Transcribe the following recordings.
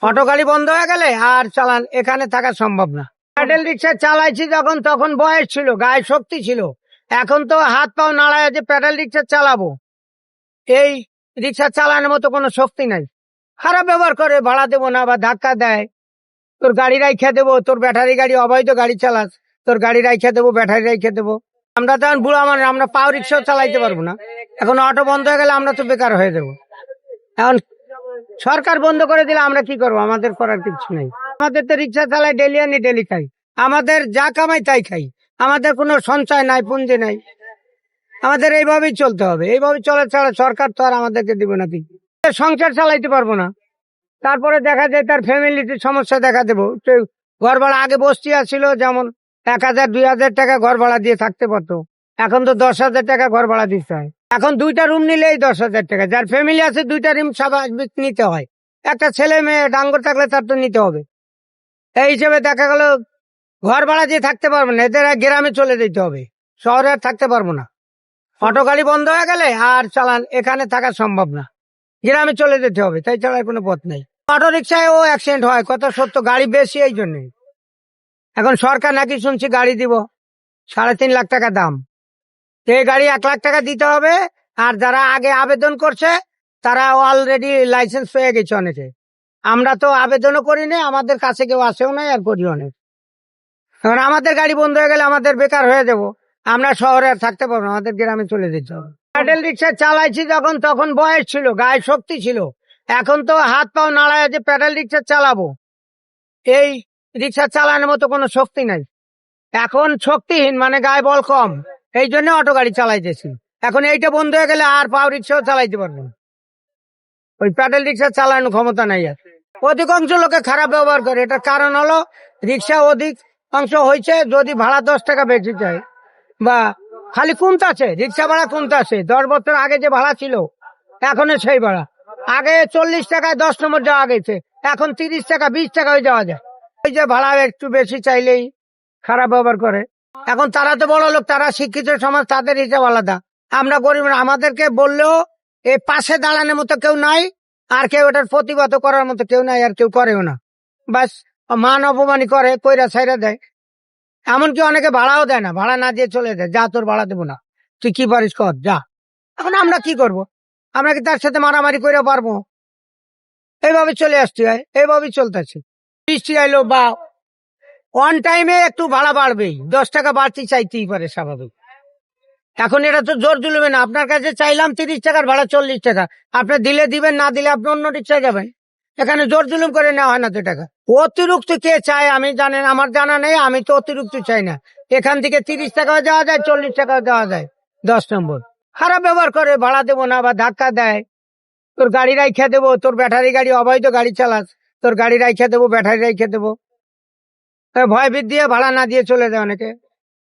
Auto গাড়ি বন্ধ হয়ে গেলে আর চালান এখানে থাকা সম্ভব না। প্যাডেল রিক্সা চালাইছি যখন তখন বয়স ছিল, গায়ে শক্তি ছিল। এখন তো হাত পাও নাড়ায় যে প্যাডেল রিক্সা চালাবো, এই রিক্সা চালানোর মতো কোনো শক্তি নাই। খারাপ ব্যবহার করে, ভাড়া দেবো না বা ধাক্কা দেয়, তোর গাড়ি রাইখা দেবো, তোর ব্যাটারি গাড়ি অবৈধ গাড়ি চালাস, তোর গাড়ি রাইখা দেবো, ব্যাটারি রাইখা দেবো। আমরা তো এখন বুড়ো মানুষ, আমরা পাও রিক্সাও চালাইতে পারবো না। এখন অটো বন্ধ হয়ে গেলে আমরা তো বেকার হয়ে যাবো। এখন সরকার বন্ধ করে দিলে আমরা কি করবো? আমাদের করার কিছু নেই। আমাদের তো রিক্সা চালাই, ডেলি আনি ডেলি খাই, আমাদের যা কামাই তাই খাই, আমাদের কোনো সঞ্চয় নাই, পুঁজি নাই। আমাদের এইভাবেই চলতে হবে, এইভাবে চলে ছাড়া সরকার তো আর আমাদেরকে দিবে না। সংসার চালাইতে পারবো না, তারপরে দেখা যায় তার ফ্যামিলিতে সমস্যা দেখা দেবো। ঘর ভাড়া আগে বস্তি আসছিল, যেমন 1,000 2,000 টাকা ঘর ভাড়া দিয়ে থাকতে পারতো, এখন তো 10,000 টাকা ঘর ভাড়া দিতে হয়। এখন 2টা রুম নিলেই 10,000 টাকা। যার ফ্যামিলি আছে 2টা রুম স্বাভাবিক নিতে হয়, একটা ছেলে মেয়ে ডাঙ্গর থাকলে তার তো নিতে হবে। এই হিসেবে দেখা গেল ঘর ভাড়া দিয়ে থাকতে পারবো না, এদের গ্রামে চলে যেতে হবে, শহরে আর থাকতে পারবো না। অটো গাড়ি বন্ধ হয়ে গেলে আর চালান এখানে থাকা সম্ভব না, গ্রামে চলে যেতে হবে, তাই ছাড়া কোনো পথ নেই। অটো রিক্সায় ও অ্যাক্সিডেন্ট হয়, কত সত্য, গাড়ি বেশি এই জন্য। এখন সরকার নাকি শুনছি গাড়ি দিব 3.5 লাখ টাকা দাম, এই গাড়ি 1 লাখ টাকা দিতে হবে। আর যারা আগে আবেদন করছে তারা অলরেডি লাইসেন্স পেয়ে গেছে অনেকে। আমরা তো আবেদনও করিনি, আমাদের কাছে কেউ আসেও নাই আর করিও না। কারণ আমাদের গাড়ি বন্ধ হয়ে গেলে আমাদের বেকার হয়ে যাব, আমরা শহরে আর থাকতে পারবো না, আমাদের গ্রামে চলে যেতে হবে। প্যাডেল রিক্সা চালাইছি যখন তখন বয়স ছিল, গায়ে শক্তি ছিল। এখন তো হাত পাও নাড়ায় যে প্যাডেল রিক্সা চালাবো, এই রিক্সা চালানোর মতো কোনো শক্তি নাই। এখন শক্তিহীন, মানে গায়ে বল কম, এই জন্য অটো গাড়ি চালাইতেছি। এখন এইটা বন্ধ হয়ে গেলে আর পাও রিক্সাও চালাইতে পারবো না, ওই প্যাডেল রিক্সা চালানোর ক্ষমতা নাই। আর অধিকাংশ লোকে খারাপ ব্যবহার করে, এটার কারণ হলো রিক্সা অধিক অংশ হয়েছে, যদি ভাড়া 10 টাকা বেশি চায় বা খালি কমতাছে, রিক্সা ভাড়া কমতাছে। 10 বছর আগে যে ভাড়া ছিল এখন সেই ভাড়া, আগে 40 টাকায় 10 নম্বর যাওয়া গেছে, এখন 30 টাকা 20 টাকা হয়ে যাওয়া যায়। ওই যে ভাড়া একটু বেশি চাইলেই খারাপ ব্যবহার করে। এখন তারা তো বড় লোক, তারা শিক্ষিত সমাজ, তাদের হিসাব আলাদা। আমরা গরিব, আমাদেরকে বললেও এই পাশে দাঁড়ানোর মতো কেউ নাই, আর কেউ এটার প্রতিবাদ করার মতো কেউ নাই, আর কেউ করেও না। বাস মান অপমানি করে, কইরা ছাইরা দেয়। এমনকি অনেকে ভাড়াও দেয় না, ভাড়া না দিয়ে চলে যায়, যা তোর ভাড়া দেবো না, তুই কি পারিস কর যা। এখন আমরা কি করব? আমরা কি তার সাথে মারামারি করে পারবো? এইভাবে চলে আসতে হয়, এইভাবেই চলতেছে। বৃষ্টি আইলো বা অন টাইমে একটু ভাড়া বাড়বেই, 10 টাকা বাড়তি চাইতেই পারে, স্বাভাবিক। এখন এটা তো জোর জুলুমে না, আপনার কাছে চাইলাম 30 টাকার ভাড়া 40 টাকা, আপনি দিলে দিবেন, না দিলে আপনি অন্য রিক্সায় যাবেন। এখানে জোর জুলুম করে নেওয়া হয় না তো টাকা। অতিরিক্ত কে চায় আমি জানেন, আমার জানা নেই, আমি তো অতিরিক্ত চাই না। এখান থেকে 30 টাকাও যাওয়া যায়, 40 টাকাও যাওয়া যায়। 10 নম্বর খারাপ ব্যবহার করে, ভাড়া দেবো না বা ধাক্কা দেয়, তোর গাড়ি রাইখা দেবো, তোর ব্যাটারি গাড়ি অবৈধ গাড়ি চালাস, তোর গাড়ি রাইখা দেবো, ব্যাটারি রাইখা দেবো। ভয় ভীত দিয়ে ভাড়া না দিয়ে চলে যায় অনেকে।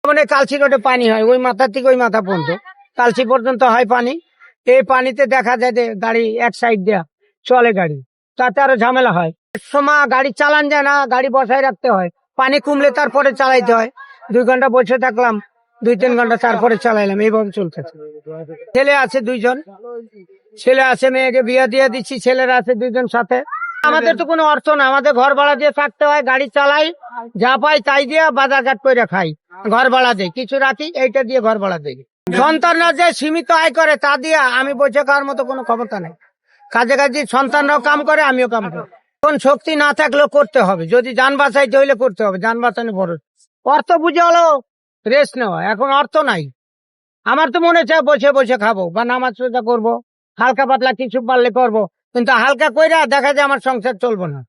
মানে কালচি রোডে পানি হয়, ওই মাথা থেকে ওই মাথা পর্যন্ত, কালচি পর্যন্ত হয় পানি। এই পানিতে দেখা যায় যে গাড়ি এক সাইড দেয়া চলে, গাড়ি তাতে আরো ঝামেলা হয়। সময় গাড়ি চালান যায় না, গাড়ি বসায় রাখতে হয়, পানি কমলে তারপরে চালাইতে হয়। 2 ঘন্টা বসে থাকলাম, 2-3 ঘন্টা তারপরে চালাইলাম, এইভাবে চলতেছে। ছেলে আছে 2জন, ছেলে আছে, মেয়েকে বিয়ে দিয়ে দিচ্ছি, ছেলেরা আছে 2জন সাথে। আমাদের তো কোনো অর্থ না, আমাদের ঘর ভাড়া দিয়ে থাকতে হয়, গাড়ি চালাই, যা পাই তাই দিয়ে বাজার ঘাট করে খাই, ঘর ভাড়া দেয়, কিছু রাখি, এইটা দিয়ে ঘর ভাড়া দেয়। সন্তানরা যে সীমিত আয় করে তা দিয়ে আমি বসে খাওয়ার মতো কোনো ক্ষমতা নেই। কাজে কাজে সন্তানরাও কাম করে, আমিও কাম করি। কোন শক্তি না থাকলেও করতে হবে, যদি যান বাঁচাইতে হইলে করতে হবে, যান বাঁচানো বড়। অর্থ বুঝে হলো রেস্ট নেওয়া, এখন অর্থ নাই। আমার তো মনে চায় বসে বসে খাবো বা নামাজ রোজা করবো, হালকা পাতলা কিছু পারলে করবো, কিন্তু হালকা কইরা দেখা যায় আমার সংসার চলবো না।